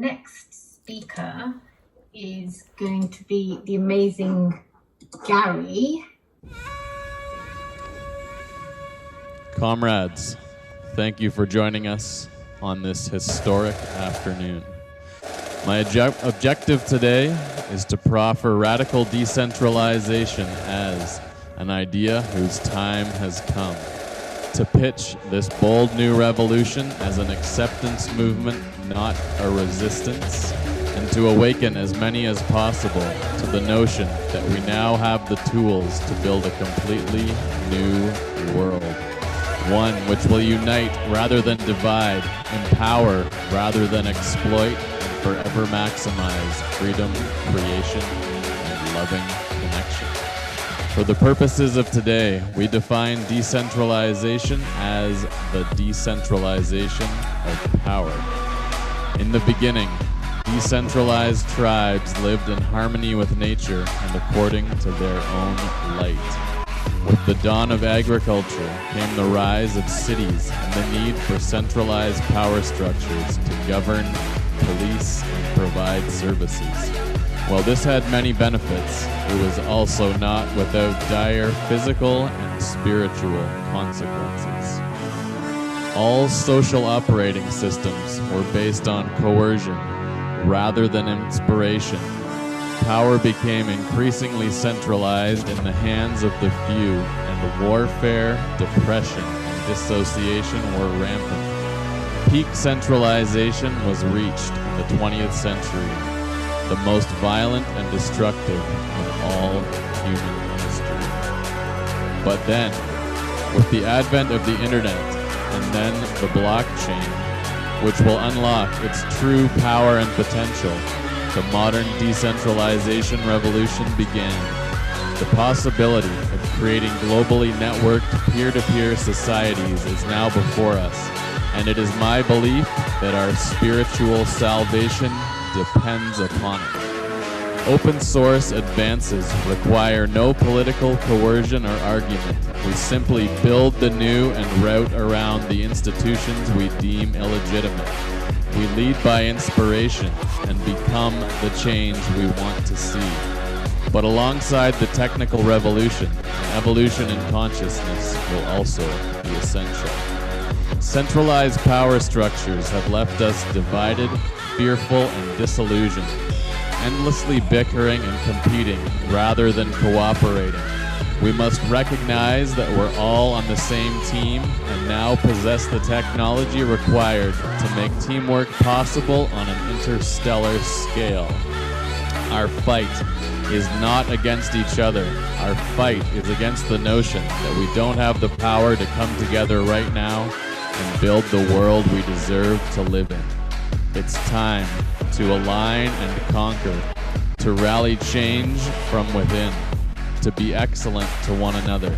next speaker is going to be the amazing Gary. Comrades, thank you for joining us on this historic afternoon. My objective today is to proffer radical decentralization as an idea whose time has come, to pitch this bold new revolution as an acceptance movement, not a resistance, and to awaken as many as possible to the notion that we now have the tools to build a completely new world. One which will unite rather than divide, empower rather than exploit, and forever maximize freedom, creation, and loving connection. For the purposes of today, we define decentralization as the decentralization of power. In the beginning, decentralized tribes lived in harmony with nature and according to their own light. With the dawn of agriculture came the rise of cities and the need for centralized power structures to govern, police, and provide services. While this had many benefits, it was also not without dire physical and spiritual consequences. All social operating systems were based on coercion rather than inspiration. Power became increasingly centralized in the hands of the few, and warfare, depression, and dissociation were rampant. Peak centralization was reached in the 20th century, the most violent and destructive in all human history. But then, with the advent of the internet, and then the blockchain, which will unlock its true power and potential, the modern decentralization revolution began. The possibility of creating globally networked peer-to-peer societies is now before us, and it is my belief that our spiritual salvation depends upon it. Open source advances require no political coercion or argument. We simply build the new and route around the institutions we deem illegitimate. We lead by inspiration and become the change we want to see. But alongside the technical revolution, evolution in consciousness will also be essential. Centralized power structures have left us divided, fearful, and disillusioned, endlessly bickering and competing rather than cooperating. We must recognize that we're all on the same team and now possess the technology required to make teamwork possible on an interstellar scale. Our fight is not against each other. Our fight is against the notion that we don't have the power to come together right now and build the world we deserve to live in. It's time to align and conquer, to rally change from within, to be excellent to one another,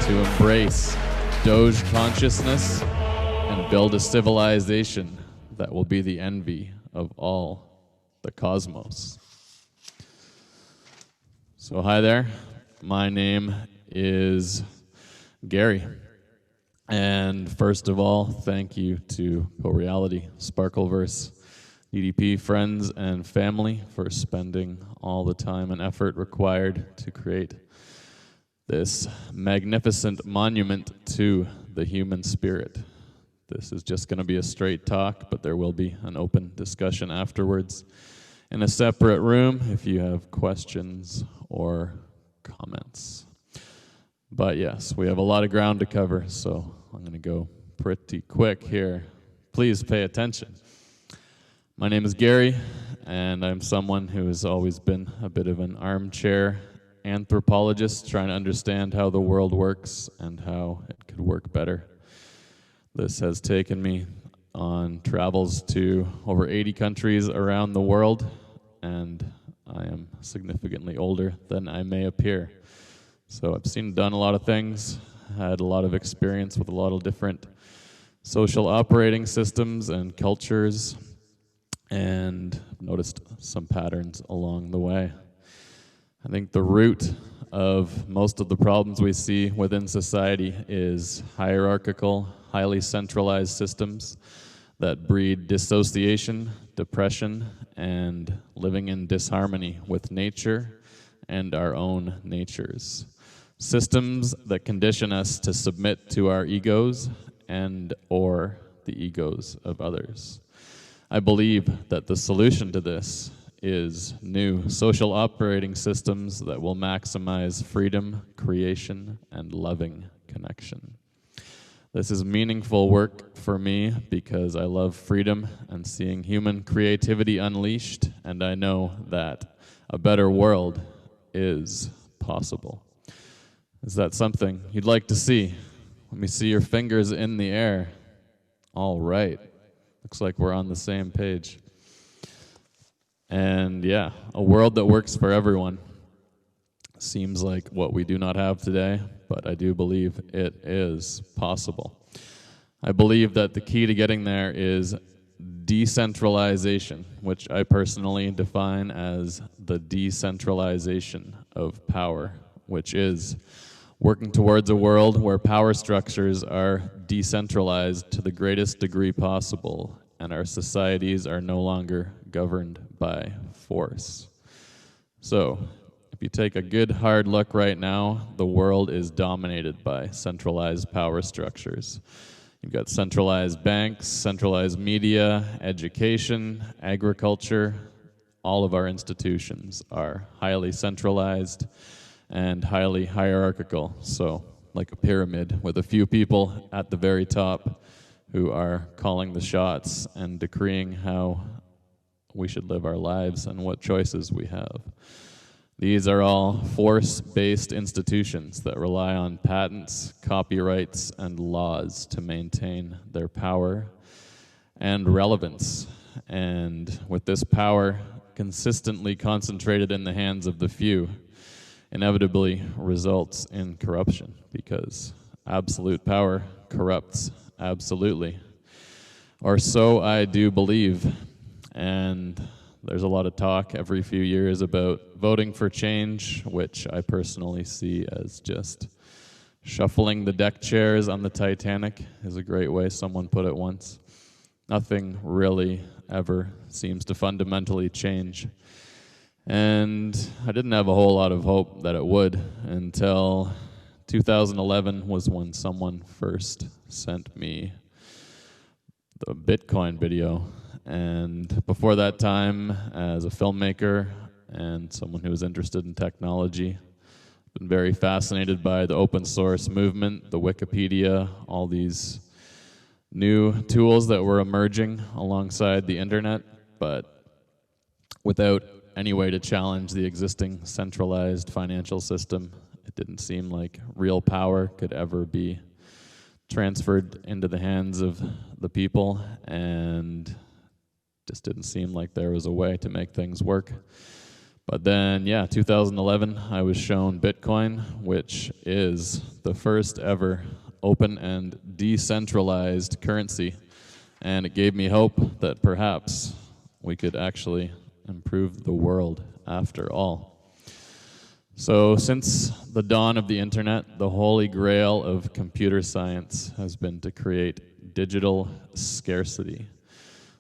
to embrace Doge consciousness, and build a civilization that will be the envy of all the cosmos. So hi there, my name is Gary. And first of all, thank you to Co-Reality, Sparkleverse, DDP friends and family for spending all the time and effort required to create this magnificent monument to the human spirit. This is just going to be a straight talk, but there will be an open discussion afterwards in a separate room if you have questions or comments. But yes, we have a lot of ground to cover, so I'm going to go pretty quick here. Please pay attention. My name is Gary, and I'm someone who has always been a bit of an armchair anthropologist, trying to understand how the world works and how it could work better. This has taken me on travels to over 80 countries around the world, and I am significantly older than I may appear. So I've done a lot of things, had a lot of experience with a lot of different social operating systems and cultures, and noticed some patterns along the way. I think the root of most of the problems we see within society is hierarchical, highly centralized systems that breed dissociation, depression, and living in disharmony with nature and our own natures. Systems that condition us to submit to our egos and or the egos of others. I believe that the solution to this is new social operating systems that will maximize freedom, creation, and loving connection. This is meaningful work for me because I love freedom and seeing human creativity unleashed, and I know that a better world is possible. Is that something you'd like to see? Let me see your fingers in the air. All right. Looks like we're on the same page. And yeah, a world that works for everyone seems like what we do not have today, but I do believe it is possible. I believe that the key to getting there is decentralization, which I personally define as the decentralization of power, which is working towards a world where power structures are decentralized to the greatest degree possible, and our societies are no longer governed by force. So, if you take a good hard look right now, the world is dominated by centralized power structures. You've got centralized banks, centralized media, education, agriculture. All of our institutions are highly centralized and highly hierarchical, so like a pyramid with a few people at the very top who are calling the shots and decreeing how we should live our lives and what choices we have. These are all force-based institutions that rely on patents, copyrights, and laws to maintain their power and relevance. And with this power consistently concentrated in the hands of the few, inevitably results in corruption, because absolute power corrupts absolutely. Or so I do believe. And there's a lot of talk every few years about voting for change, which I personally see as just shuffling the deck chairs on the Titanic, is a great way someone put it once. Nothing really ever seems to fundamentally change. And I didn't have a whole lot of hope that it would until 2011 was when someone first sent me the Bitcoin video. And before that time, as a filmmaker and someone who was interested in technology, I've been very fascinated by the open source movement, the Wikipedia, all these new tools that were emerging alongside the internet, but without any way to challenge the existing centralized financial system. It didn't seem like real power could ever be transferred into the hands of the people, and just didn't seem like there was a way to make things work. But then, 2011, I was shown Bitcoin, which is the first ever open and decentralized currency, and it gave me hope that perhaps we could actually improve the world after all. So since the dawn of the internet, the holy grail of computer science has been to create digital scarcity.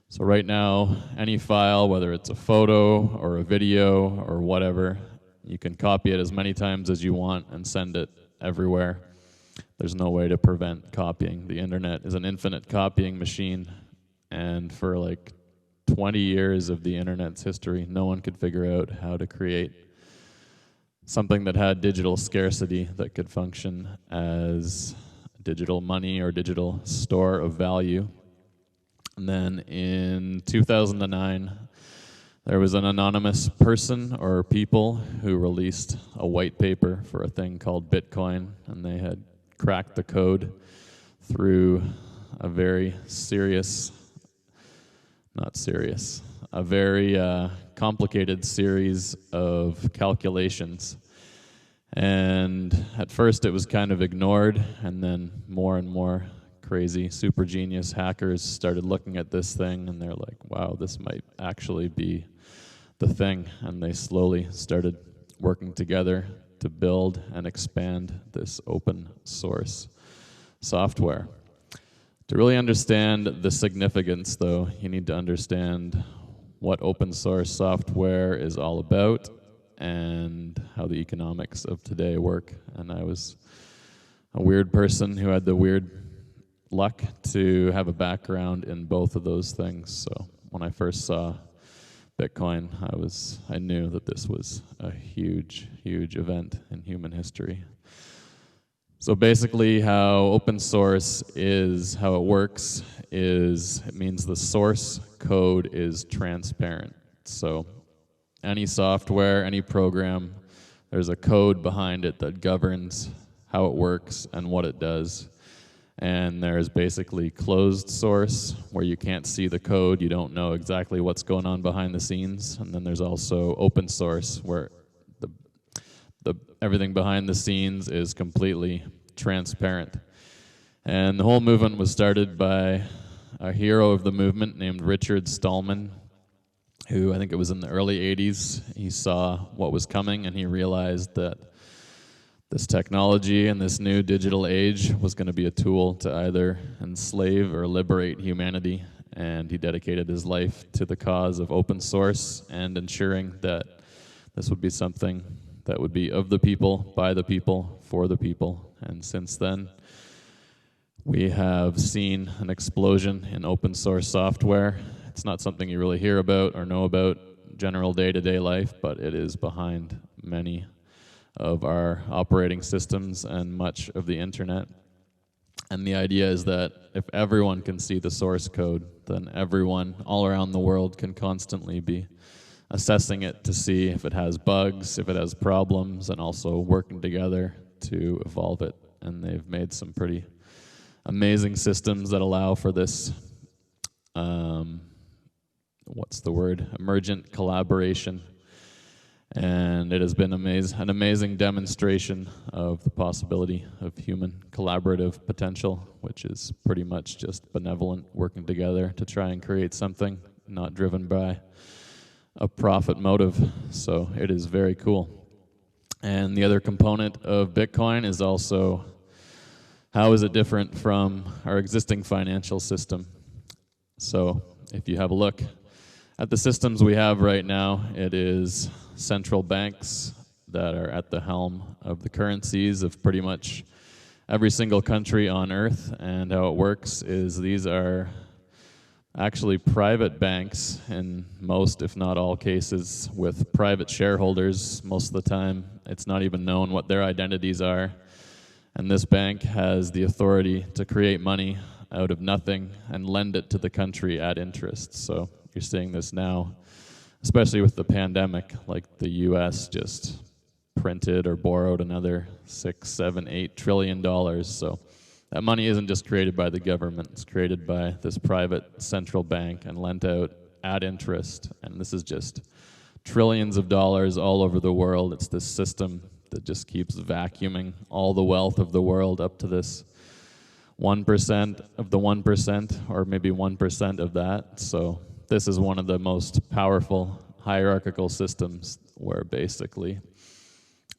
So right now, any file, whether it's a photo or a video or whatever, you can copy it as many times as you want and send it everywhere. There's no way to prevent copying. The internet is an infinite copying machine, and for like 20 years of the internet's history, no one could figure out how to create something that had digital scarcity that could function as digital money or digital store of value. And then in 2009, there was an anonymous person or people who released a white paper for a thing called Bitcoin, and they had cracked the code through a very complicated series of calculations. And at first it was kind of ignored, and then more and more crazy super genius hackers started looking at this thing, and they're like, wow, this might actually be the thing. And they slowly started working together to build and expand this open source software. To really understand the significance, though, you need to understand what open source software is all about and how the economics of today work. And I was a weird person who had the weird luck to have a background in both of those things. So when I first saw Bitcoin, I knew that this was a huge, huge event in human history. So basically how open source is, how it works is, it means the source code is transparent. So any software, any program, there's a code behind it that governs how it works and what it does. And there's basically closed source, where you can't see the code, you don't know exactly what's going on behind the scenes. And then there's also open source, where everything behind the scenes is completely transparent. And the whole movement was started by a hero of the movement named Richard Stallman, who I think it was in the early 80s. He saw what was coming and he realized that this technology and this new digital age was going to be a tool to either enslave or liberate humanity. And he dedicated his life to the cause of open source and ensuring that this would be something that would be of the people, by the people, for the people. And since then, we have seen an explosion in open source software. It's not something you really hear about or know about general day-to-day life, but it is behind many of our operating systems and much of the internet. And the idea is that if everyone can see the source code, then everyone all around the world can constantly be assessing it to see if it has bugs, if it has problems, and also working together to evolve it. And they've made some pretty amazing systems that allow for this, emergent collaboration. And it has been an amazing demonstration of the possibility of human collaborative potential, which is pretty much just benevolent working together to try and create something not driven by a profit motive. So it is very cool. And the other component of Bitcoin is also, how is it different from our existing financial system? So if you have a look at the systems we have right now, it is central banks that are at the helm of the currencies of pretty much every single country on earth. And how it works is these are actually private banks in most, if not all cases, with private shareholders. Most of the time, it's not even known what their identities are. And this bank has the authority to create money out of nothing and lend it to the country at interest. So you're seeing this now, especially with the pandemic, like the US just printed or borrowed another $6, $7, $8 trillion. So that money isn't just created by the government, it's created by this private central bank and lent out at interest. And this is just trillions of dollars all over the world. It's this system that just keeps vacuuming all the wealth of the world up to this 1% of the 1%, or maybe 1% of that. So this is one of the most powerful hierarchical systems where basically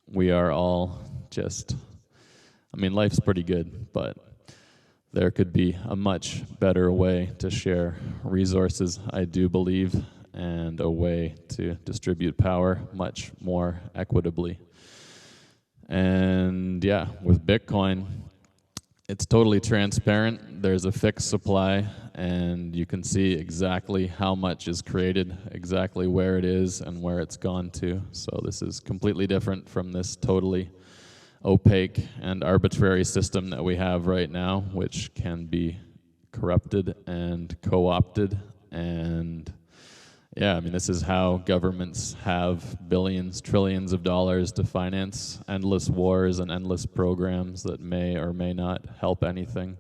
we are all just, life's pretty good, but there could be a much better way to share resources, I do believe, and a way to distribute power much more equitably. And yeah, with Bitcoin, it's totally transparent. There's a fixed supply, and you can see exactly how much is created, exactly where it is, and where it's gone to. So this is completely different from this totally opaque and arbitrary system that we have right now, which can be corrupted and co-opted. And yeah, this is how governments have billions, trillions of dollars to finance endless wars and endless programs that may or may not help anything.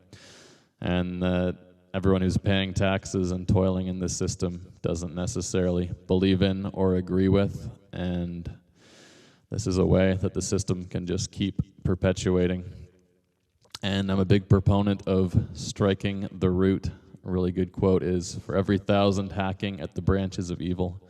And everyone who's paying taxes and toiling in this system doesn't necessarily believe in or agree with. And this is a way that the system can just keep perpetuating. And I'm a big proponent of striking the root. A really good quote is, for every 1,000 hacking at the branches of evil,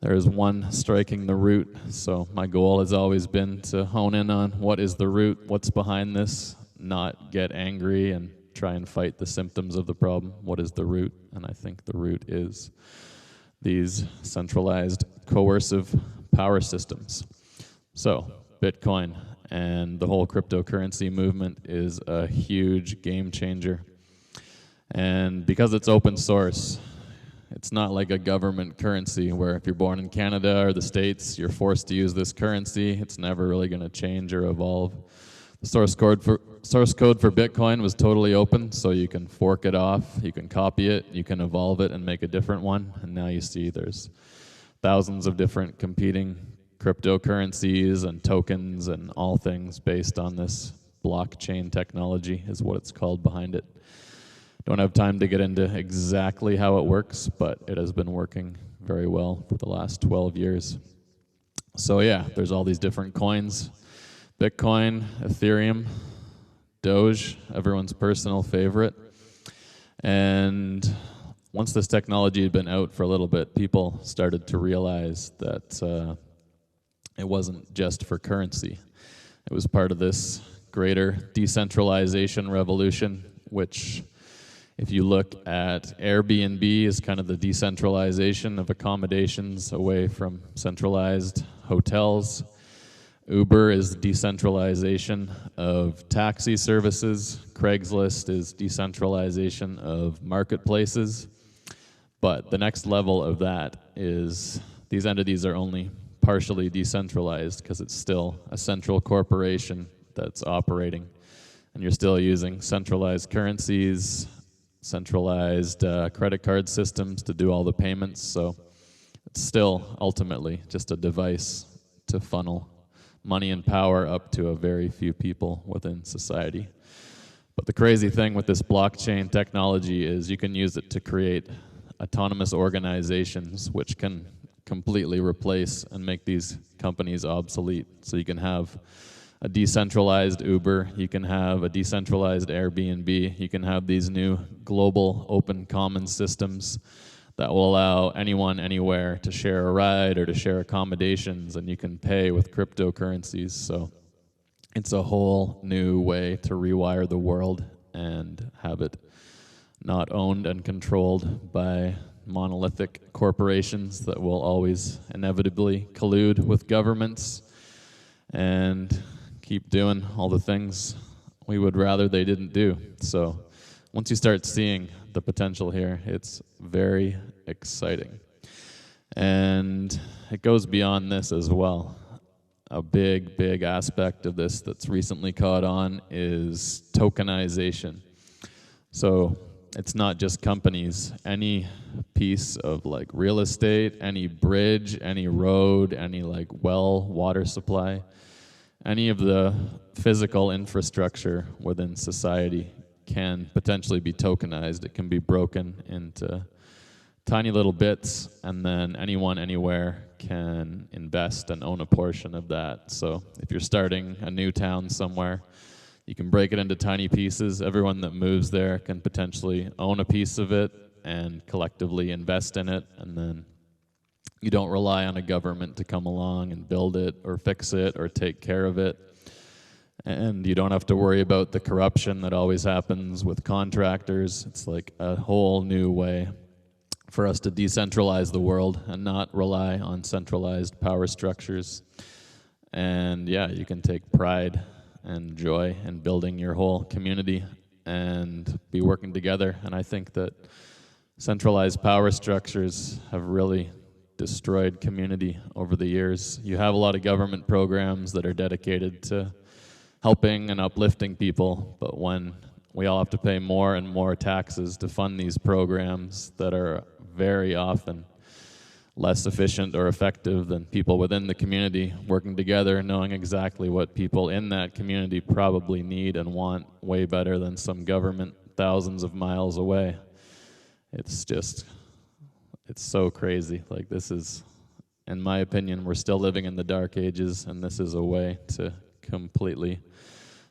there is one striking the root. So my goal has always been to hone in on what is the root, what's behind this, not get angry and try and fight the symptoms of the problem. What is the root? And I think the root is these centralized coercive power systems. So Bitcoin and the whole cryptocurrency movement is a huge game changer. And because it's open source, it's not like a government currency where if you're born in Canada or the States, you're forced to use this currency. It's never really going to change or evolve. The source code for Bitcoin was totally open, so you can fork it off, you can copy it, you can evolve it and make a different one. And now you see there's thousands of different competing cryptocurrencies and tokens and all things based on this blockchain technology is what it's called behind it. Don't have time to get into exactly how it works, but it has been working very well for the last 12 years. So yeah, there's all these different coins. Bitcoin, Ethereum, Doge, everyone's personal favorite. And once this technology had been out for a little bit, people started to realize that it wasn't just for currency. It was part of this greater decentralization revolution, which if you look at Airbnb is kind of the decentralization of accommodations away from centralized hotels. Uber is decentralization of taxi services. Craigslist is decentralization of marketplaces. But the next level of that is these entities are only partially decentralized because it's still a central corporation that's operating. And you're still using centralized currencies, centralized credit card systems to do all the payments. So it's still ultimately just a device to funnel money and power up to a very few people within society. But the crazy thing with this blockchain technology is you can use it to create autonomous organizations which can completely replace and make these companies obsolete. So you can have a decentralized Uber, you can have a decentralized Airbnb, you can have these new global open commons systems that will allow anyone anywhere to share a ride or to share accommodations, and you can pay with cryptocurrencies. So it's a whole new way to rewire the world and have it not owned and controlled by monolithic corporations that will always inevitably collude with governments and keep doing all the things we would rather they didn't do. So once you start seeing the potential here, it's very exciting. And it goes beyond this as well. A big, big aspect of this that's recently caught on is tokenization. So it's not just companies. Any piece of like real estate, any bridge, any road, any like well, water supply, any of the physical infrastructure within society can potentially be tokenized. It can be broken into tiny little bits, and then anyone, anywhere can invest and own a portion of that. So if you're starting a new town somewhere, you can break it into tiny pieces. Everyone that moves there can potentially own a piece of it and collectively invest in it, and then you don't rely on a government to come along and build it or fix it or take care of it. And you don't have to worry about the corruption that always happens with contractors. It's like a whole new way for us to decentralize the world and not rely on centralized power structures. And yeah, you can take pride and joy in building your whole community and be working together. And I think that centralized power structures have really destroyed community over the years. You have a lot of government programs that are dedicated to helping and uplifting people, but when we all have to pay more and more taxes to fund these programs that are very often less efficient or effective than people within the community working together, knowing exactly what people in that community probably need and want way better than some government thousands of miles away. It's so crazy. Like, this is, in my opinion, we're still living in the dark ages, and this is a way to completely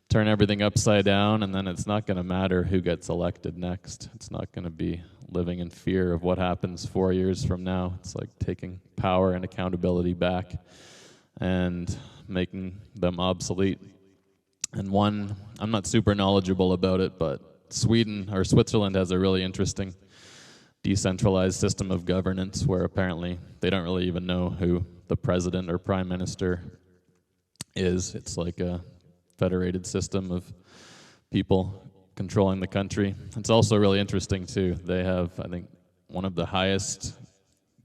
turn everything upside down, and then it's not going to matter who gets elected next. It's not going to be living in fear of what happens 4 years from now. It's like taking power and accountability back and making them obsolete. And one, I'm not super knowledgeable about it, but Sweden or Switzerland has a really interesting decentralized system of governance where apparently they don't really even know who the president or prime minister is. It's like a federated system of people controlling the country. It's also really interesting too. They have, I think, one of the highest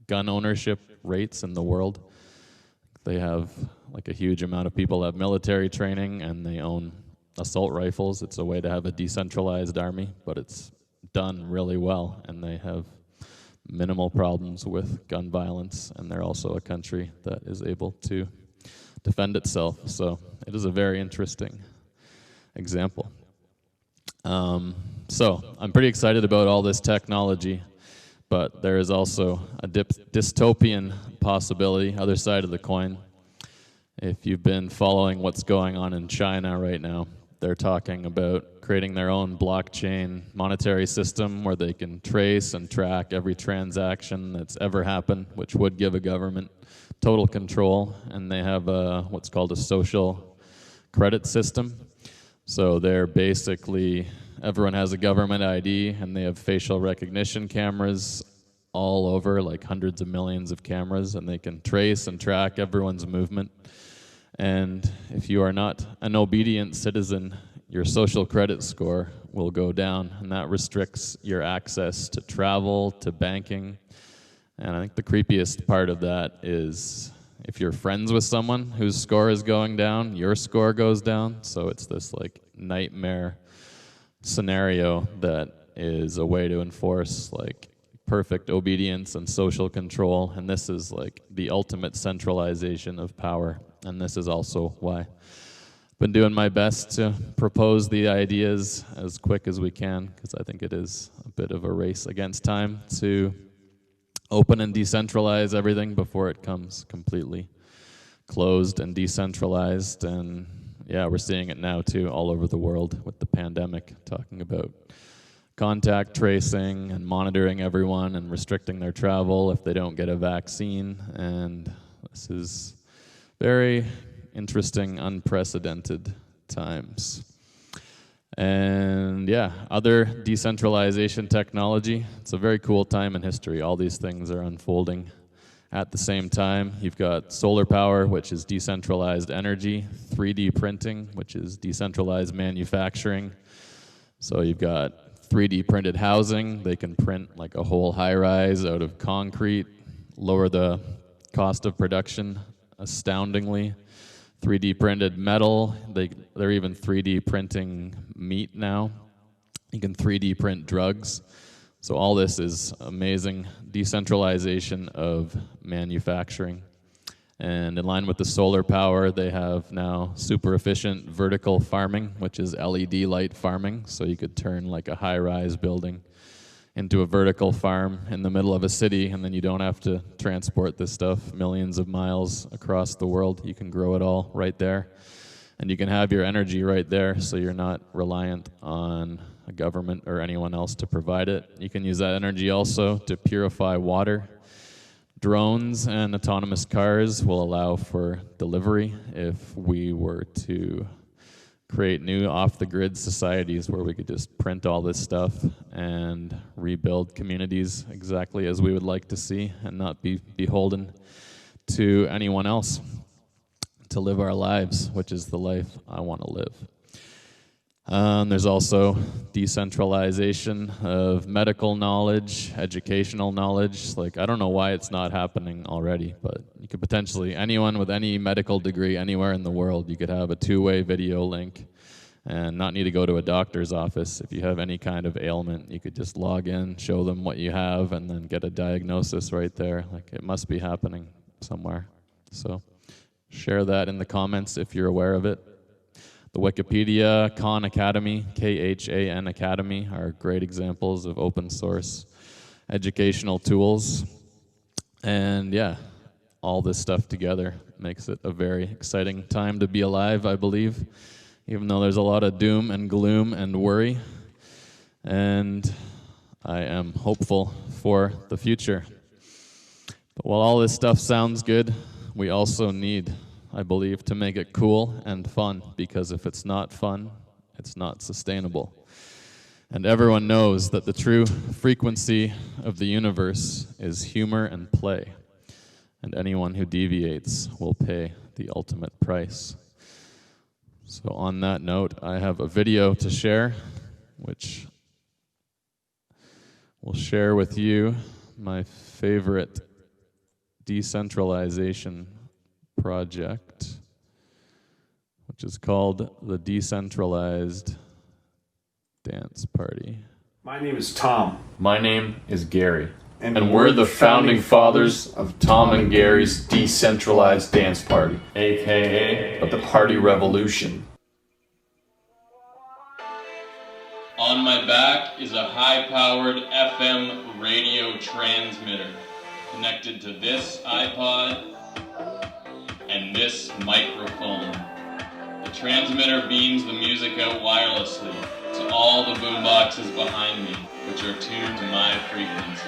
gun ownership rates in the world. They have like a huge amount of people have military training and they own assault rifles. It's a way to have a decentralized army, but it's done really well, and they have minimal problems with gun violence, and they're also a country that is able to defend itself. So it is a very interesting example. So I'm pretty excited about all this technology, but there is also a dystopian possibility, other side of the coin. If you've been following what's going on in China right now, they're talking about creating their own blockchain monetary system where they can trace and track every transaction that's ever happened, which would give a government total control. And they have what's called a social credit system. So they're basically, everyone has a government ID, and they have facial recognition cameras all over, like hundreds of millions of cameras, and they can trace and track everyone's movement. And if you are not an obedient citizen, your social credit score will go down, and that restricts your access to travel, to banking. And I think the creepiest part of that is if you're friends with someone whose score is going down, your score goes down. So it's this like nightmare scenario that is a way to enforce like perfect obedience and social control. And this is like the ultimate centralization of power. And this is also why I've been doing my best to propose the ideas as quick as we can, because I think it is a bit of a race against time to open and decentralize everything before it comes completely closed and decentralized. And yeah, we're seeing it now too all over the world with the pandemic, talking about contact tracing and monitoring everyone and restricting their travel if they don't get a vaccine. And this is very interesting, unprecedented times. And yeah, other decentralization technology. It's a very cool time in history. All these things are unfolding at the same time. You've got solar power, which is decentralized energy, 3D printing, which is decentralized manufacturing. So you've got 3D printed housing. They can print like a whole high-rise out of concrete, lower the cost of production astoundingly. 3D printed metal. They're even 3D printing meat now. You can 3D print drugs. So all this is amazing decentralization of manufacturing. And in line with the solar power, they have now super efficient vertical farming, which is LED light farming. So you could turn like a high-rise building into a vertical farm in the middle of a city, and then you don't have to transport this stuff millions of miles across the world. You can grow it all right there, and you can have your energy right there, so you're not reliant on a government or anyone else to provide it. You can use that energy also to purify water. Drones and autonomous cars will allow for delivery if we were to create new off-the-grid societies where we could just print all this stuff and rebuild communities exactly as we would like to see and not be beholden to anyone else to live our lives, which is the life I want to live. There's also decentralization of medical knowledge, educational knowledge. Like, I don't know why it's not happening already, but you could potentially, anyone with any medical degree anywhere in the world, you could have a two-way video link and not need to go to a doctor's office. If you have any kind of ailment, you could just log in, show them what you have, and then get a diagnosis right there. Like, it must be happening somewhere. So share that in the comments if you're aware of it. The Wikipedia, Khan Academy, Khan Academy, are great examples of open source educational tools. And yeah, all this stuff together makes it a very exciting time to be alive, I believe, even though there's a lot of doom and gloom and worry. And I am hopeful for the future. But while all this stuff sounds good, we also need, I believe, to make it cool and fun, because if it's not fun, it's not sustainable. And everyone knows that the true frequency of the universe is humor and play. And anyone who deviates will pay the ultimate price. So on that note, I have a video to share, which will share with you my favorite decentralization project, which is called the Decentralized Dance Party. My name is Tom. My name is Gary. And we're the founding fathers of Tom and Gary's Decentralized Dance Party, aka the Party Revolution. On my back is a high-powered FM radio transmitter connected to this iPod and this microphone. The transmitter beams the music out wirelessly to all the boomboxes behind me, which are tuned to my frequency.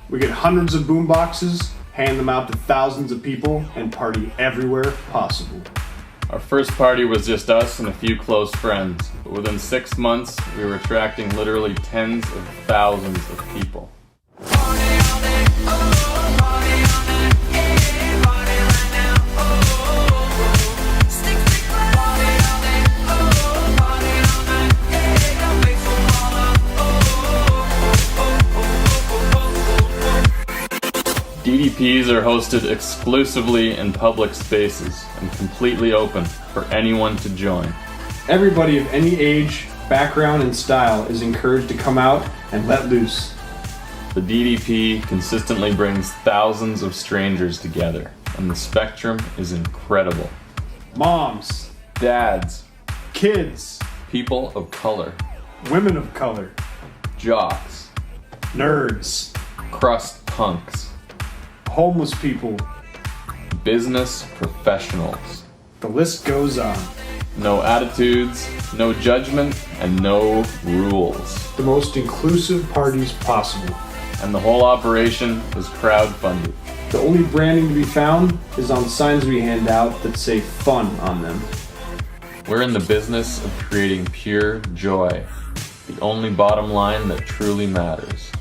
We get hundreds of boom boxes, hand them out to thousands of people, and party everywhere possible. Our first party was just us and a few close friends, but within 6 months, we were attracting literally tens of thousands of people. DDPs are hosted exclusively in public spaces and completely open for anyone to join. Everybody of any age, background, and style is encouraged to come out and let loose. The DDP consistently brings thousands of strangers together, and the spectrum is incredible. Moms, Dads, kids, people of color, women of color, jocks, nerds, crust punks, homeless people. business professionals. The list goes on. No attitudes, no judgment, and no rules. The most inclusive parties possible. And the whole operation is crowdfunded. The only branding to be found is on signs we hand out that say fun on them. We're in the business of creating pure joy, the only bottom line that truly matters.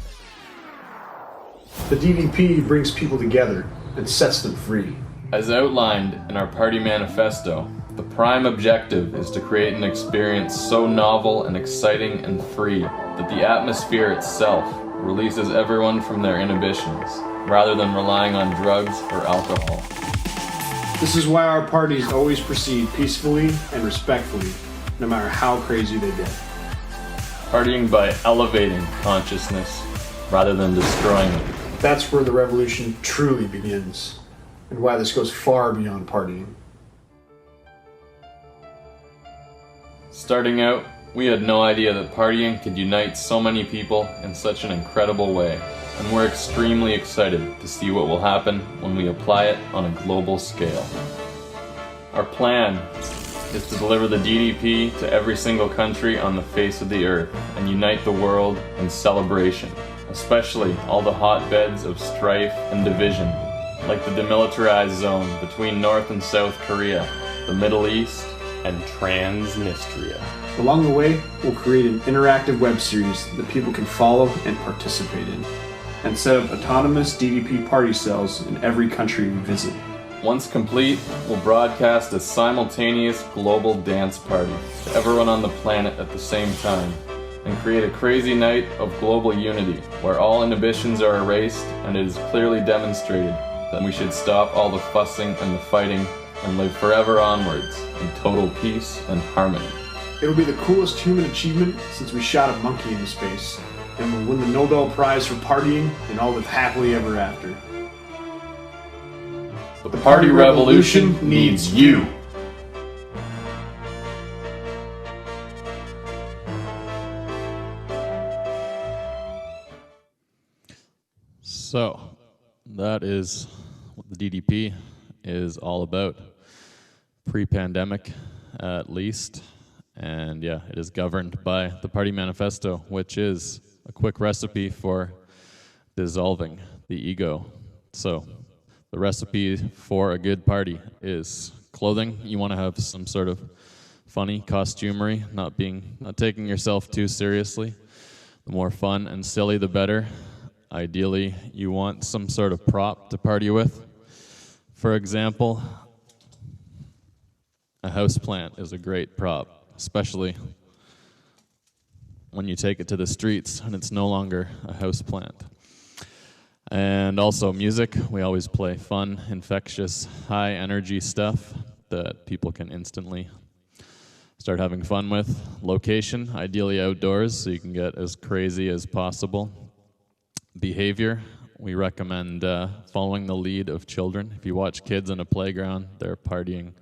The DDP brings people together and sets them free. As outlined in our party manifesto, the prime objective is to create an experience so novel and exciting and free that the atmosphere itself releases everyone from their inhibitions, rather than relying on drugs or alcohol. This is why our parties always proceed peacefully and respectfully, no matter how crazy they get. Partying by elevating consciousness rather than destroying it. That's where the revolution truly begins, and why this goes far beyond partying. Starting out, we had no idea that partying could unite so many people in such an incredible way, and we're extremely excited to see what will happen when we apply it on a global scale. Our plan is to deliver the DDP to every single country on the face of the earth and unite the world in celebration, especially all the hotbeds of strife and division, like the demilitarized zone between North and South Korea, the Middle East, and Transnistria. Along the way, we'll create an interactive web series that people can follow and participate in, and set up autonomous DDP party cells in every country we visit. Once complete, we'll broadcast a simultaneous global dance party to everyone on the planet at the same time, and create a crazy night of global unity where all inhibitions are erased and it is clearly demonstrated that we should stop all the fussing and the fighting and live forever onwards in total peace and harmony. It'll be the coolest human achievement since we shot a monkey into space, and we'll win the Nobel Prize for partying and all live happily ever after. The party revolution needs you. So, that is what the DDP is all about, pre-pandemic at least. And yeah, it is governed by the Party Manifesto, which is a quick recipe for dissolving the ego So the recipe for a good party is clothing. You want to have some sort of funny costumery, not taking yourself too seriously. The more fun and silly, the better. Ideally, you want some sort of prop to party with. For example, a houseplant is a great prop, especially when you take it to the streets and it's no longer a houseplant. And also music. We always play fun, infectious, high-energy stuff that people can instantly start having fun with. Location, ideally outdoors, so you can get as crazy as possible. Behavior, we recommend following the lead of children. If you watch kids in a playground, they're partying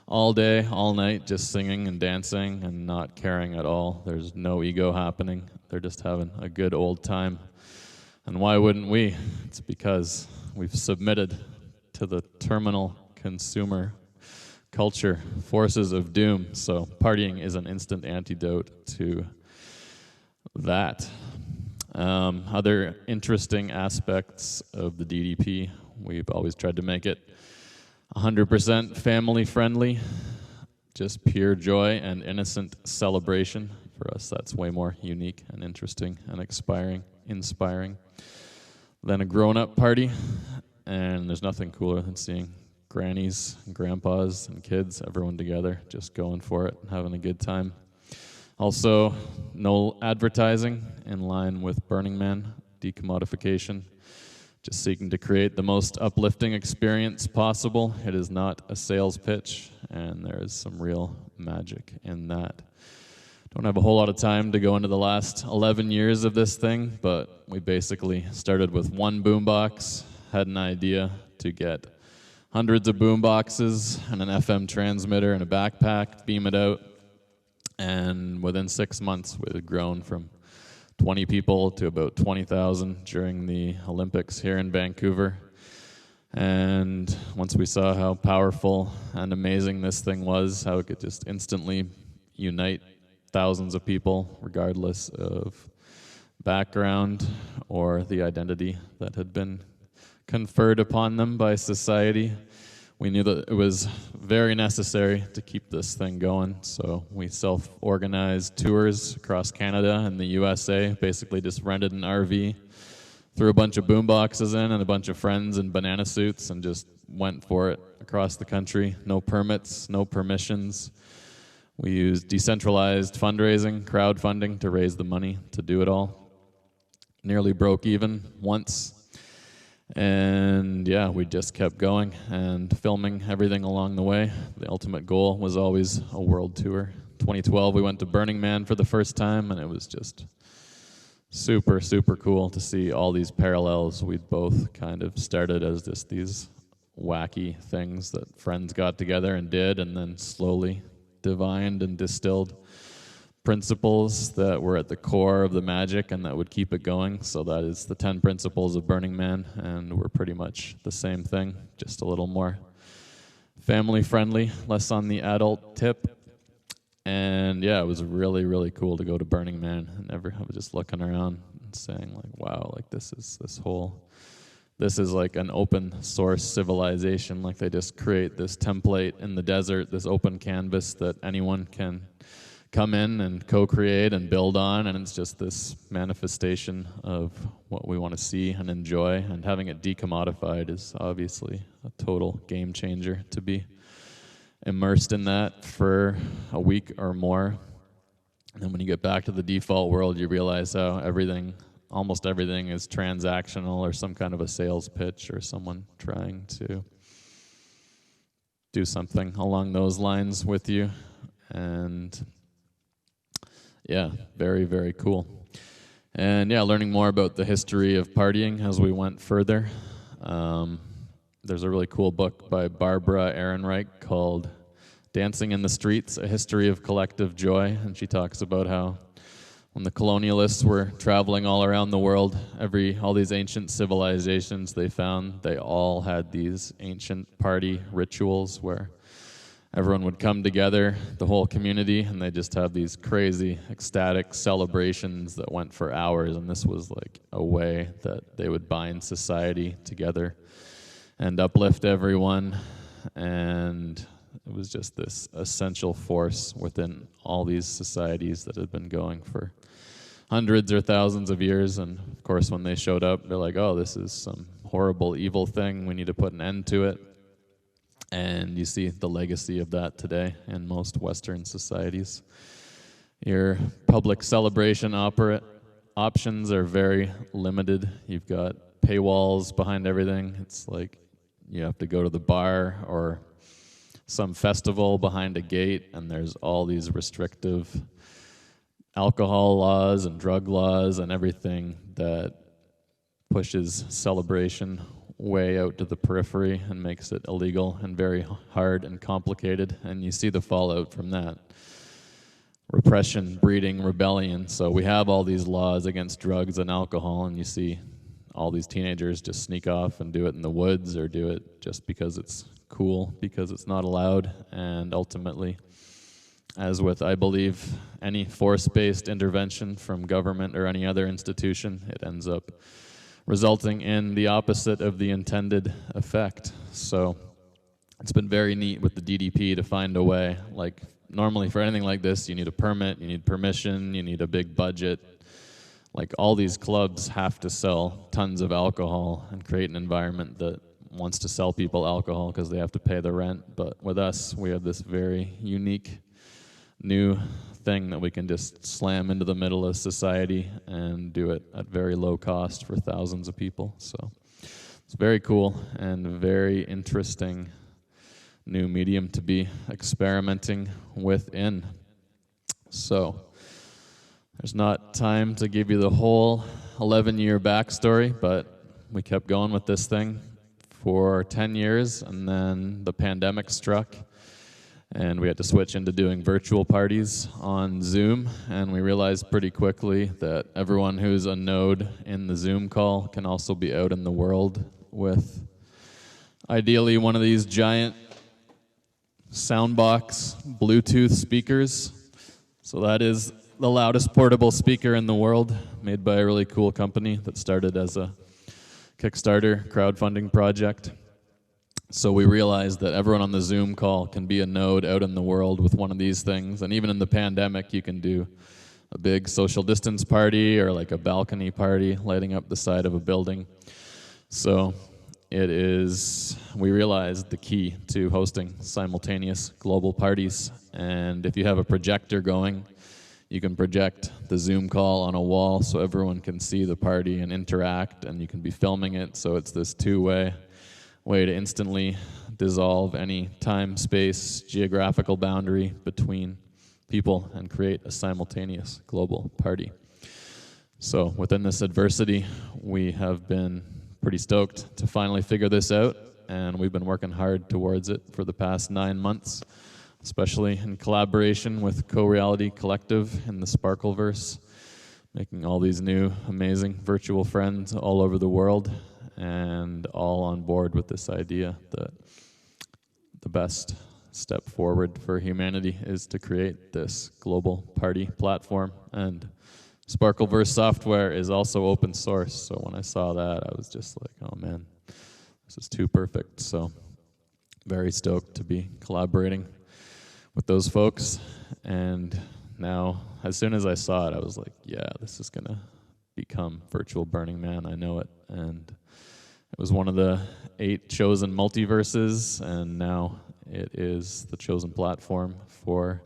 all day, all night, just singing and dancing and not caring at all. There's no ego happening. They're just having a good old time. And why wouldn't we? It's because we've submitted to the terminal consumer culture forces of doom. So partying is an instant antidote to that. Other interesting aspects of the DDP, we've always tried to make it 100% family friendly, just pure joy and innocent celebration. For us, that's way more unique and interesting and inspiring than a grown-up party. And there's nothing cooler than seeing grannies and grandpas and kids, everyone together, just going for it and having a good time. Also, no advertising, in line with Burning Man, decommodification, just seeking to create the most uplifting experience possible. It is not a sales pitch, and there is some real magic in that. Don't have a whole lot of time to go into the last 11 years of this thing, but we basically started with one boombox, had an idea to get hundreds of boomboxes and an FM transmitter and a backpack, beam it out, and within 6 months we had grown from 20 people to about 20,000 during the Olympics here in Vancouver. And once we saw how powerful and amazing this thing was, how it could just instantly unite thousands of people, regardless of background or the identity that had been conferred upon them by society, we knew that it was very necessary to keep this thing going. So we self-organized tours across Canada and the USA, basically just rented an RV, threw a bunch of boom boxes in and a bunch of friends in banana suits and just went for it across the country. No permits, no permissions. We used decentralized fundraising, crowdfunding to raise the money to do it all. Nearly broke even once. And yeah, we just kept going and filming everything along the way. The ultimate goal was always a world tour. 2012, we went to Burning Man for the first time, and it was just super, super cool to see all these parallels. We'd both kind of started as just these wacky things that friends got together and did, and then slowly divined and distilled principles that were at the core of the magic and that would keep it going. So that is the 10 principles of Burning Man, and we're pretty much the same thing, just a little more family friendly, less on the adult tip. And yeah, it was really, really cool to go to Burning Man, and I was just looking around and saying like, wow, like this is like an open source civilization. Like they just create this template in the desert, this open canvas that anyone can come in and co-create and build on, and it's just this manifestation of what we want to see and enjoy, and having it decommodified is obviously a total game changer. To be immersed in that for a week or more, and then when you get back to the default world, you realize how almost everything is transactional or some kind of a sales pitch or someone trying to do something along those lines with you. And yeah, very, very cool. And yeah, learning more about the history of partying as we went further. There's a really cool book by Barbara Ehrenreich called Dancing in the Streets, A History of Collective Joy. And she talks about how when the colonialists were traveling all around the world, all these ancient civilizations they found, they all had these ancient party rituals where everyone would come together, the whole community, and they just have these crazy, ecstatic celebrations that went for hours, and this was like a way that they would bind society together and uplift everyone, and it was just this essential force within all these societies that had been going for hundreds or thousands of years. And of course, when they showed up, they're like, oh, this is some horrible, evil thing. We need to put an end to it. And you see the legacy of that today in most Western societies. Your public celebration options are very limited. You've got paywalls behind everything. It's like you have to go to the bar or some festival behind a gate, and there's all these restrictive alcohol laws and drug laws and everything that pushes celebration way out to the periphery and makes it illegal and very hard and complicated. And you see the fallout from that. Repression breeding rebellion. So we have all these laws against drugs and alcohol, and you see all these teenagers just sneak off and do it in the woods or do it just because it's cool, because it's not allowed. And ultimately, as with, I believe, any force-based intervention from government or any other institution, it ends up resulting in the opposite of the intended effect. So it's been very neat with the DDP to find a way. Like, normally for anything like this, you need a permit, you need permission, you need a big budget. Like, all these clubs have to sell tons of alcohol and create an environment that wants to sell people alcohol because they have to pay the rent. But with us, we have this very unique new thing that we can just slam into the middle of society and do it at very low cost for thousands of people. So it's very cool and very interesting new medium to be experimenting within. So there's not time to give you the whole 11-year backstory, but we kept going with this thing for 10 years, and then the pandemic struck, and we had to switch into doing virtual parties on Zoom, and we realized pretty quickly that everyone who's a node in the Zoom call can also be out in the world with ideally one of these giant soundbox Bluetooth speakers. So that is the loudest portable speaker in the world, made by a really cool company that started as a Kickstarter crowdfunding project. So we realized that everyone on the Zoom call can be a node out in the world with one of these things. And even in the pandemic, you can do a big social distance party or like a balcony party lighting up the side of a building. So we realized the key to hosting simultaneous global parties. And if you have a projector going, you can project the Zoom call on a wall so everyone can see the party and interact, and you can be filming it. So it's this two-way way to instantly dissolve any time, space, geographical boundary between people and create a simultaneous global party. So within this adversity, we have been pretty stoked to finally figure this out, and we've been working hard towards it for the past 9 months, especially in collaboration with Co-Reality Collective in the Sparkleverse, making all these new amazing virtual friends all over the world, and all on board with this idea that the best step forward for humanity is to create this global party platform. And Sparkleverse software is also open source, so when I saw that, I was just like, oh man, this is too perfect. So very stoked to be collaborating with those folks. And now, as soon as I saw it, I was like, yeah, this is gonna become Virtual Burning Man. I know it. And it was one of the 8 chosen multiverses, and now it is the chosen platform for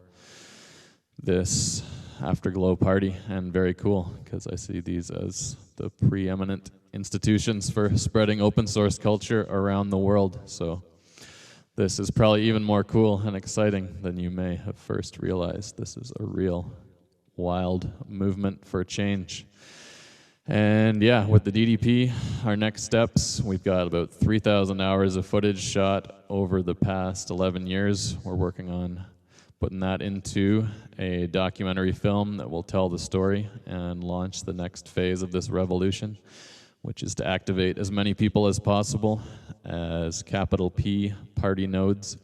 this Afterglow party. And very cool, because I see these as the preeminent institutions for spreading open source culture around the world. So this is probably even more cool and exciting than you may have first realized. This is a real wild movement for change. And yeah, with the DDP, our next steps, we've got about 3,000 hours of footage shot over the past 11 years. We're working on putting that into a documentary film that will tell the story and launch the next phase of this revolution, which is to activate as many people as possible as capital P party nodes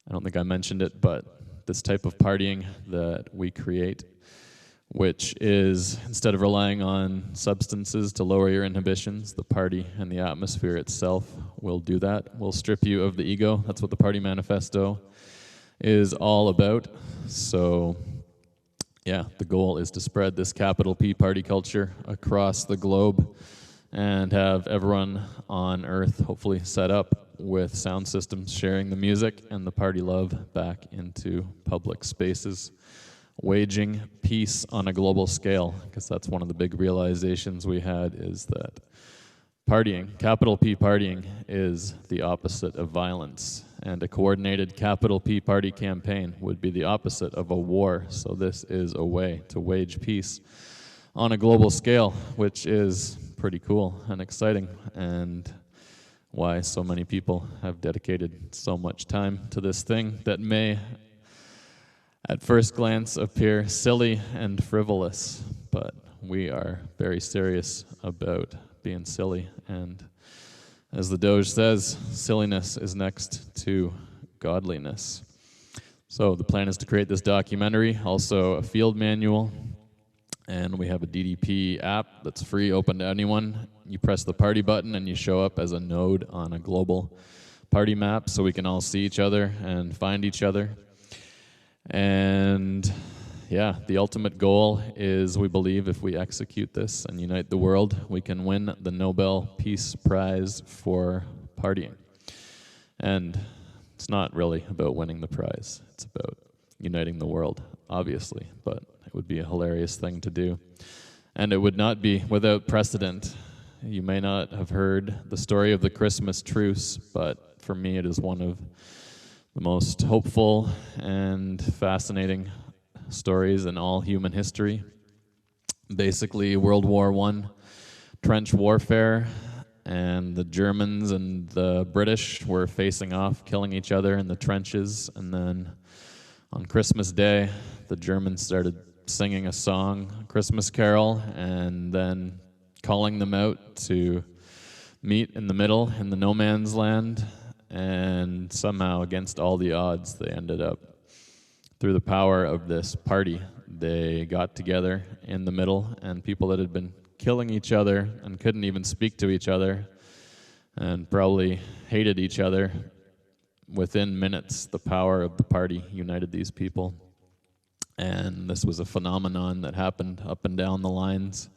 I don't think I mentioned it, but this type of partying that we create, which is, instead of relying on substances to lower your inhibitions, the party and the atmosphere itself will do that. Will strip you of the ego. That's what the Party Manifesto is all about. So, yeah, the goal is to spread this capital P party culture across the globe and have everyone on Earth hopefully set up with sound systems sharing the music and the party love back into public spaces, waging peace on a global scale, because that's one of the big realizations we had, is that partying, capital P partying, is the opposite of violence, and a coordinated capital P party campaign would be the opposite of a war. So this is a way to wage peace on a global scale, which is pretty cool and exciting, and why so many people have dedicated so much time to this thing that may at first glance appear silly and frivolous, but we are very serious about being silly. And as the Doge says, silliness is next to godliness. So the plan is to create this documentary, also a field manual, and we have a DDP app that's free, open to anyone. You press the party button and you show up as a node on a global party map so we can all see each other and find each other. And yeah, the ultimate goal is, we believe, if we execute this and unite the world, we can win the Nobel Peace Prize for partying. And it's not really about winning the prize. It's about uniting the world, obviously, but it would be a hilarious thing to do. And it would not be without precedent. You may not have heard the story of the Christmas truce, but for me it is one of the most hopeful and fascinating stories in all human history. Basically, World War I, trench warfare, and the Germans and the British were facing off, killing each other in the trenches, and then on Christmas Day, the Germans started singing a song, a Christmas carol, and then calling them out to meet in the middle in the no man's land, and somehow, against all the odds, they ended up, through the power of this party, they got together in the middle, and people that had been killing each other and couldn't even speak to each other and probably hated each other, within minutes, the power of the party united these people. And this was a phenomenon that happened up and down the lines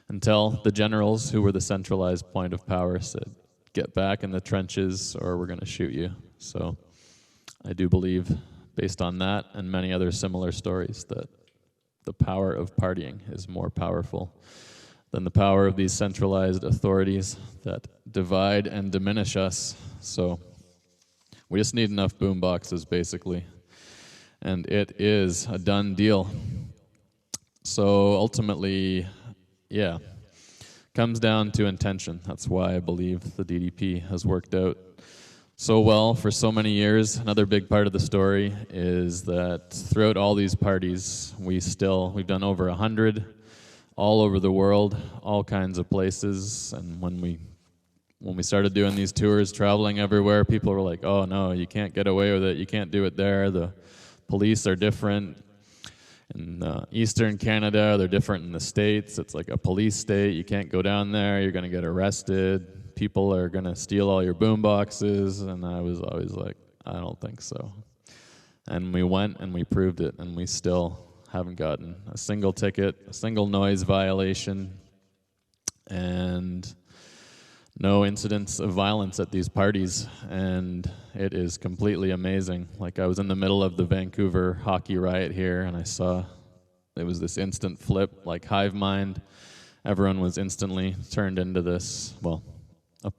until the generals, who were the centralized point of power, said, "Get back in the trenches or we're going to shoot you." So I do believe, based on that and many other similar stories, that the power of partying is more powerful than the power of these centralized authorities that divide and diminish us. So we just need enough boom boxes, basically. And it is a done deal. So ultimately, yeah, comes down to intention. That's why I believe the DDP has worked out so well for so many years. Another big part of the story is that throughout all these parties, we've done over 100 all over the world, all kinds of places. And when we started doing these tours, traveling everywhere, people were like, "Oh no, you can't get away with it. You can't do it there. The police are different. In Eastern Canada, they're different in the States. It's like a police state. You can't go down there. You're going to get arrested. People are going to steal all your boom boxes." And I was always like, I don't think so. And we went and we proved it, and we still haven't gotten a single ticket, a single noise violation, and no incidents of violence at these parties. And it is completely amazing. Like, I was in the middle of the Vancouver hockey riot here, and I saw it was this instant flip, like hive mind. Everyone was instantly turned into this, well, a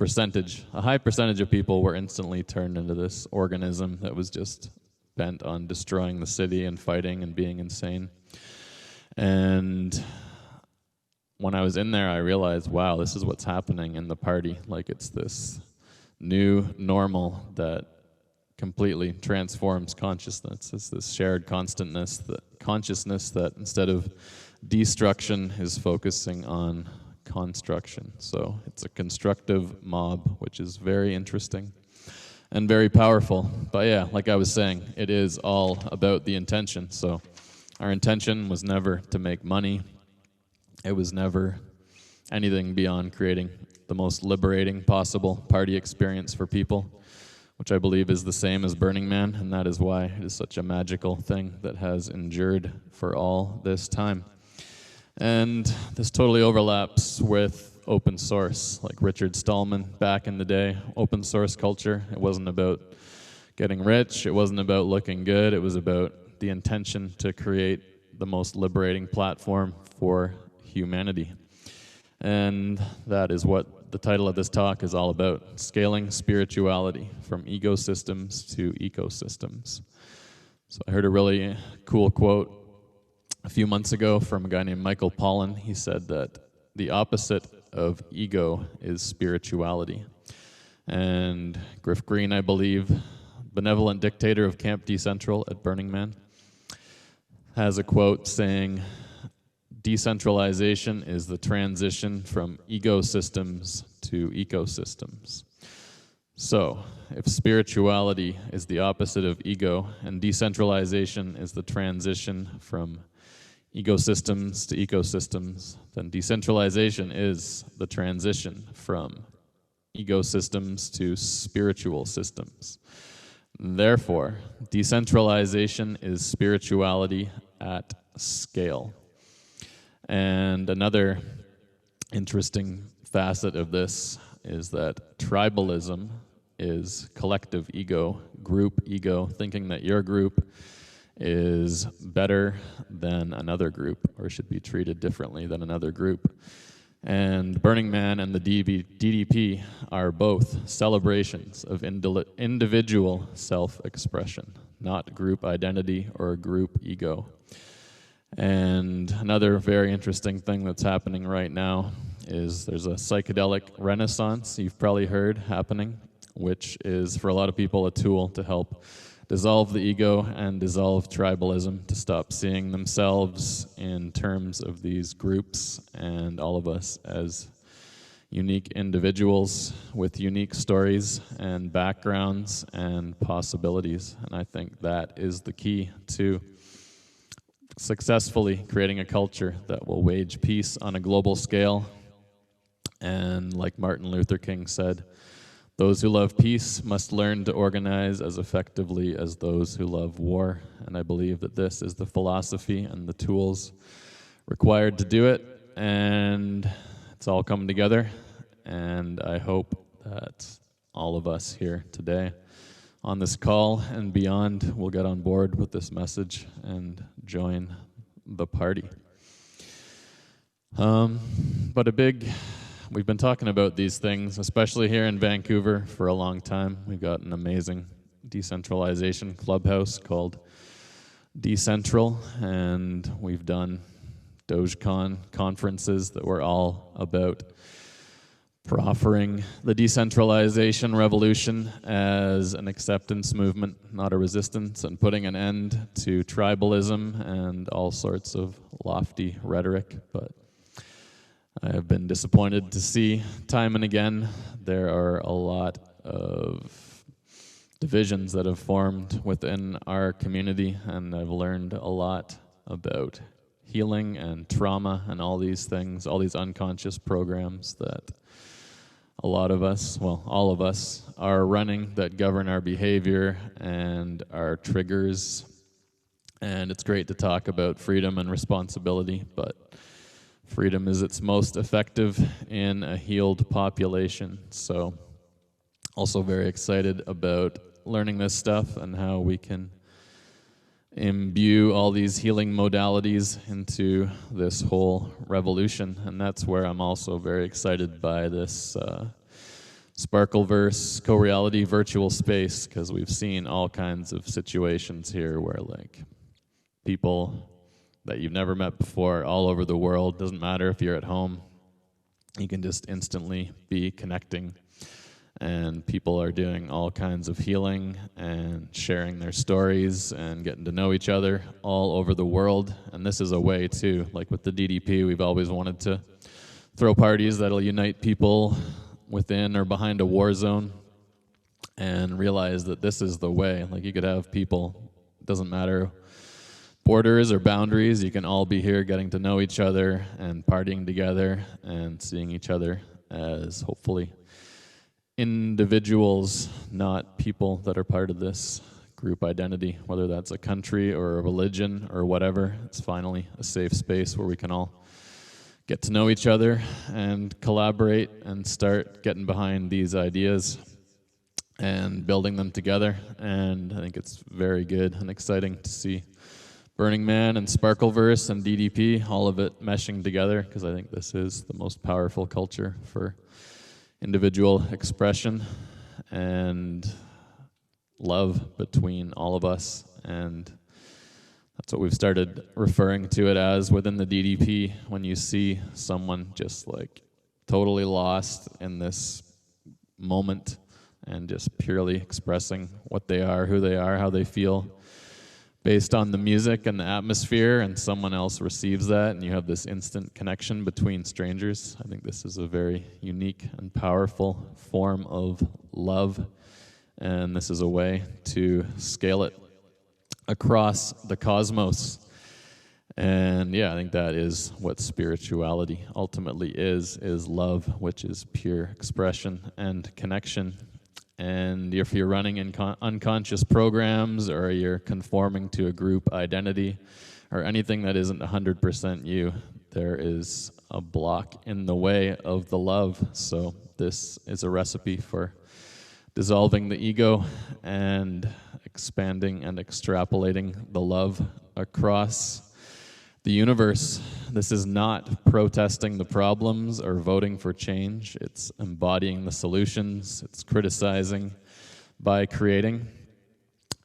high percentage of people were instantly turned into this organism that was just bent on destroying the city and fighting and being insane. And when I was in there, I realized, wow, this is what's happening in the party. Like, it's this new normal that completely transforms consciousness. It's this shared consciousness that instead of destruction is focusing on construction. So it's a constructive mob, which is very interesting. and very powerful. But yeah, like I was saying, it is all about the intention. So our intention was never to make money. It was never anything beyond creating the most liberating possible party experience for people, which I believe is the same as Burning Man, and that is why it is such a magical thing that has endured for all this time. And this totally overlaps with open source, like Richard Stallman back in the day. Open source culture, it wasn't about getting rich, it wasn't about looking good, it was about the intention to create the most liberating platform for humanity. And that is what the title of this talk is all about: scaling spirituality from ecosystems to ecosystems. So I heard a really cool quote a few months ago from a guy named Michael Pollan. He said that the opposite of ego is spirituality. And Griff Green, I believe, benevolent dictator of Camp Decentral at Burning Man, has a quote saying, "Decentralization is the transition from ecosystems to ecosystems." So, if spirituality is the opposite of ego, and decentralization is the transition from ecosystems to ecosystems, then decentralization is the transition from ecosystems to spiritual systems. Therefore, decentralization is spirituality at scale. And another interesting facet of this is that tribalism is collective ego, group ego, thinking that your group is better than another group or should be treated differently than another group. And Burning Man and the DDP are both celebrations of individual self-expression, not group identity or group ego. And another very interesting thing that's happening right now is there's a psychedelic renaissance you've probably heard happening, which is for a lot of people a tool to help dissolve the ego and dissolve tribalism, to stop seeing themselves in terms of these groups and all of us as unique individuals with unique stories and backgrounds and possibilities. And I think that is the key to successfully creating a culture that will wage peace on a global scale. And like Martin Luther King said, those who love peace must learn to organize as effectively as those who love war. And I believe that this is the philosophy and the tools required to do it. And it's all coming together. And I hope that all of us here today on this call and beyond will get on board with this message and join the party. We've been talking about these things, especially here in Vancouver, for a long time. We've got an amazing decentralization clubhouse called Decentral, and we've done DogeCon conferences that were all about proffering the decentralization revolution as an acceptance movement, not a resistance, and putting an end to tribalism and all sorts of lofty rhetoric. But I have been disappointed to see time and again there are a lot of divisions that have formed within our community, and I've learned a lot about healing and trauma and all these things, all these unconscious programs that a lot of us, well, all of us, are running that govern our behavior and our triggers. And it's great to talk about freedom and responsibility, but freedom is its most effective in a healed population. So also very excited about learning this stuff and how we can imbue all these healing modalities into this whole revolution. And that's where I'm also very excited by this Sparkleverse co-reality virtual space, because we've seen all kinds of situations here where like people that you've never met before all over the world, doesn't matter if you're at home, you can just instantly be connecting. And people are doing all kinds of healing and sharing their stories and getting to know each other all over the world. And this is a way too, like with the DDP, we've always wanted to throw parties that'll unite people within or behind a war zone. and realize that this is the way. Like, you could have people, it doesn't matter borders or boundaries, you can all be here getting to know each other and partying together and seeing each other as hopefully individuals, not people that are part of this group identity, whether that's a country or a religion or whatever. It's finally a safe space where we can all get to know each other and collaborate and start getting behind these ideas and building them together. And I think it's very good and exciting to see Burning Man and Sparkleverse and DDP, all of it meshing together, because I think this is the most powerful culture for individual expression and love between all of us. And that's what we've started referring to it as within the DDP, when you see someone just like totally lost in this moment and just purely expressing what they are, who they are, how they feel, based on the music and the atmosphere, and someone else receives that, and you have this instant connection between strangers. I think this is a very unique and powerful form of love, and this is a way to scale it across the cosmos. And yeah, I think that is what spirituality ultimately is love, which is pure expression and connection. And if you're running in unconscious programs, or you're conforming to a group identity, or anything that isn't 100% you, there is a block in the way of the love. So this is a recipe for dissolving the ego and expanding and extrapolating the love across the universe. This is not protesting the problems or voting for change. It's embodying the solutions. It's criticizing by creating.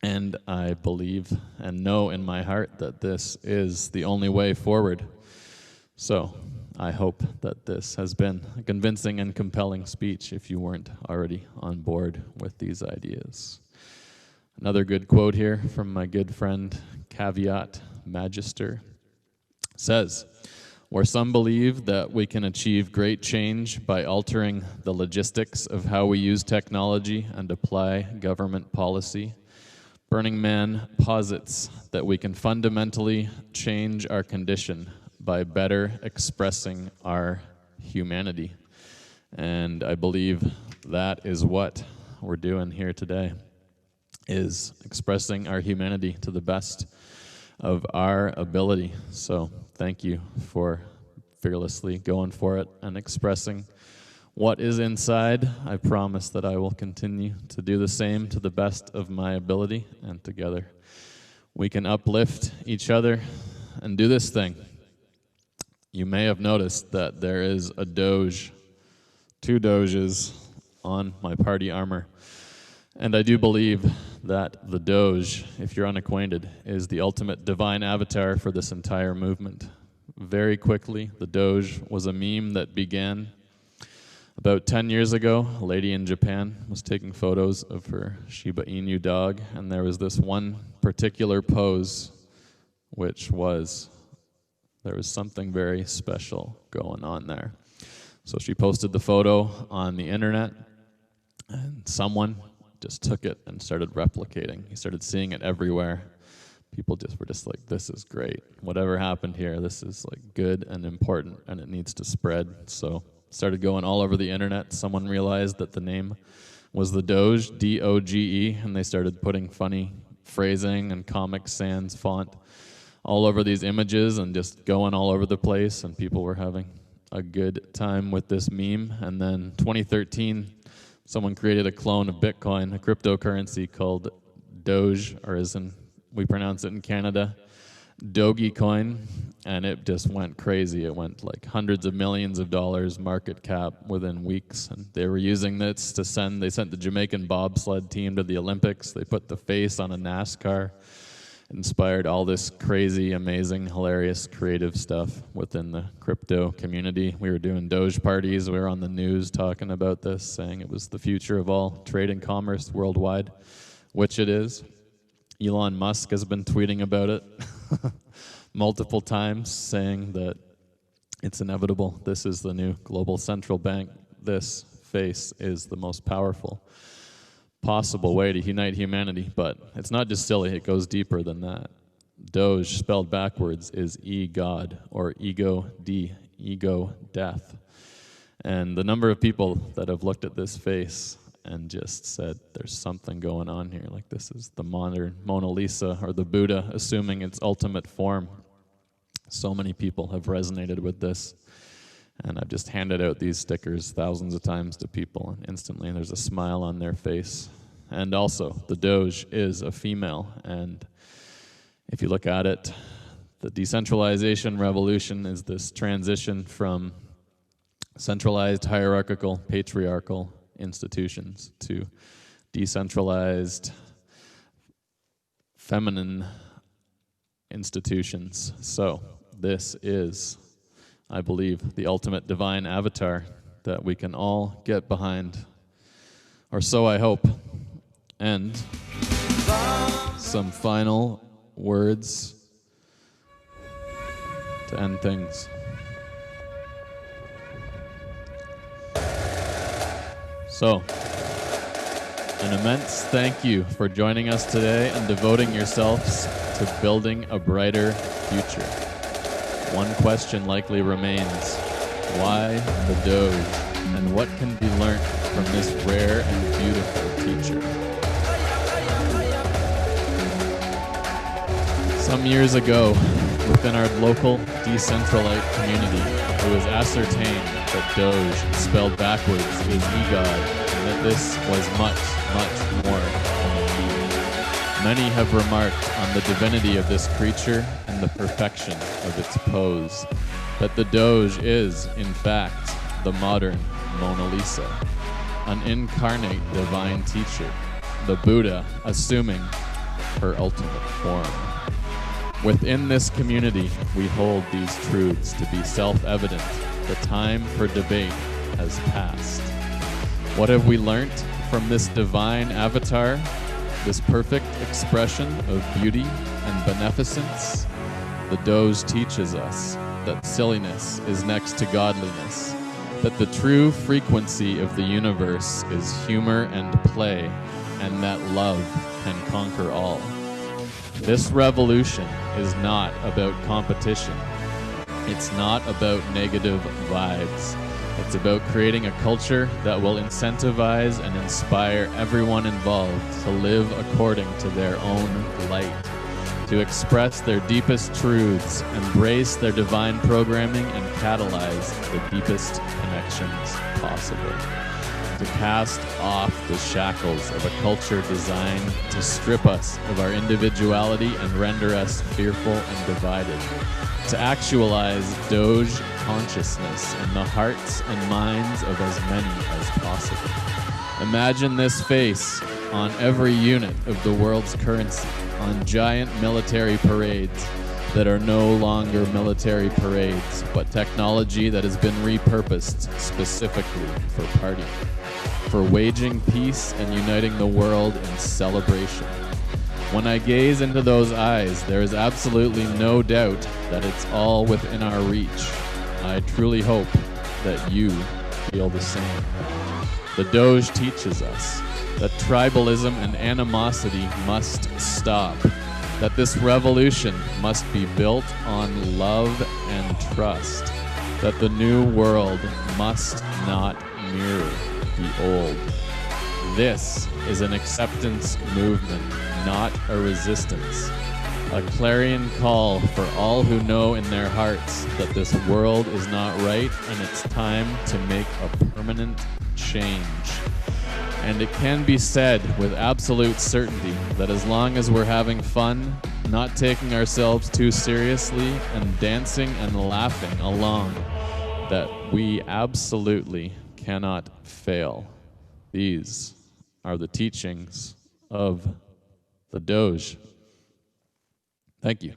And I believe and know in my heart that this is the only way forward. So I hope that this has been a convincing and compelling speech if you weren't already on board with these ideas. Another good quote here from my good friend Caveat Magister says, where some believe that we can achieve great change by altering the logistics of how we use technology and apply government policy, Burning Man posits that we can fundamentally change our condition by better expressing our humanity. And I believe that is what we're doing here today, is expressing our humanity to the best of our ability. So thank you for fearlessly going for it and expressing what is inside. I promise that I will continue to do the same to the best of my ability, and together we can uplift each other and do this thing. You may have noticed that there is a Doge, 2 Doges on my party armor. And I do believe that the Doge, if you're unacquainted, is the ultimate divine avatar for this entire movement. Very quickly, the Doge was a meme that began about 10 years ago. A lady in Japan was taking photos of her Shiba Inu dog, and there was this one particular pose, which was, there was something very special going on there. So she posted the photo on the internet, and someone just took it and started replicating. He started seeing it everywhere. People were just like, this is great. Whatever happened here, this is like good and important, and it needs to spread. So started going all over the internet. Someone realized that the name was the Doge, D-O-G-E, and they started putting funny phrasing and Comic Sans font all over these images and just going all over the place, and people were having a good time with this meme. And then 2013, someone created a clone of Bitcoin, a cryptocurrency called Doge, or as in we pronounce it in Canada, Dogecoin, and it just went crazy. It went like hundreds of millions of dollars market cap within weeks, and they were using this to they sent the Jamaican bobsled team to the Olympics. They put the face on a NASCAR, inspired all this crazy, amazing, hilarious, creative stuff within the crypto community. We were doing Doge parties. We were on the news talking about this, saying it was the future of all trade and commerce worldwide, which it is. Elon Musk has been tweeting about it multiple times, saying that it's inevitable. This is the new global central bank. This face is the most powerful possible way to unite humanity, but it's not just silly, it goes deeper than that. Doge, spelled backwards, is e-God, or ego D, ego death. And the number of people that have looked at this face and just said, there's something going on here, like this is the modern Mona Lisa or the Buddha assuming its ultimate form. So many people have resonated with this. And I've just handed out these stickers thousands of times to people, and instantly there's a smile on their face. And also, the Doge is a female, and if you look at it, the decentralization revolution is this transition from centralized, hierarchical, patriarchal institutions to decentralized, feminine institutions. So, this is, I believe, the ultimate divine avatar that we can all get behind, or so I hope. And some final words to end things. So, an immense thank you for joining us today and devoting yourselves to building a brighter future. One question likely remains: why the Doge, and what can be learnt from this rare and beautiful teacher? Some years ago, within our local Decentralite community, it was ascertained that Doge, spelled backwards, is e-God, and that this was much, much more than a meme. Many have remarked on the divinity of this creature and the perfection of its pose, that the Doge is, in fact, the modern Mona Lisa, an incarnate divine teacher, the Buddha assuming her ultimate form. Within this community, we hold these truths to be self-evident. The time for debate has passed. What have we learnt from this divine avatar, this perfect expression of beauty and beneficence? The Doge teaches us that silliness is next to godliness, that the true frequency of the universe is humor and play, and that love can conquer all. This revolution is not about competition. It's not about negative vibes. It's about creating a culture that will incentivize and inspire everyone involved to live according to their own light, to express their deepest truths, embrace their divine programming, and catalyze the deepest connections possible. To cast off the shackles of a culture designed to strip us of our individuality and render us fearful and divided. To actualize Doge consciousness in the hearts and minds of as many as possible. Imagine this face on every unit of the world's currency, on giant military parades that are no longer military parades, but technology that has been repurposed specifically for partying, for waging peace and uniting the world in celebration. When I gaze into those eyes, there is absolutely no doubt that it's all within our reach. I truly hope that you feel the same. The Doge teaches us that tribalism and animosity must stop, that this revolution must be built on love and trust, that the new world must not mirror the old. This is an acceptance movement, not a resistance. A clarion call for all who know in their hearts that this world is not right and it's time to make a permanent change. And it can be said with absolute certainty that as long as we're having fun, not taking ourselves too seriously, and dancing and laughing along, that we absolutely cannot fail. These are the teachings of the Doge. Thank you.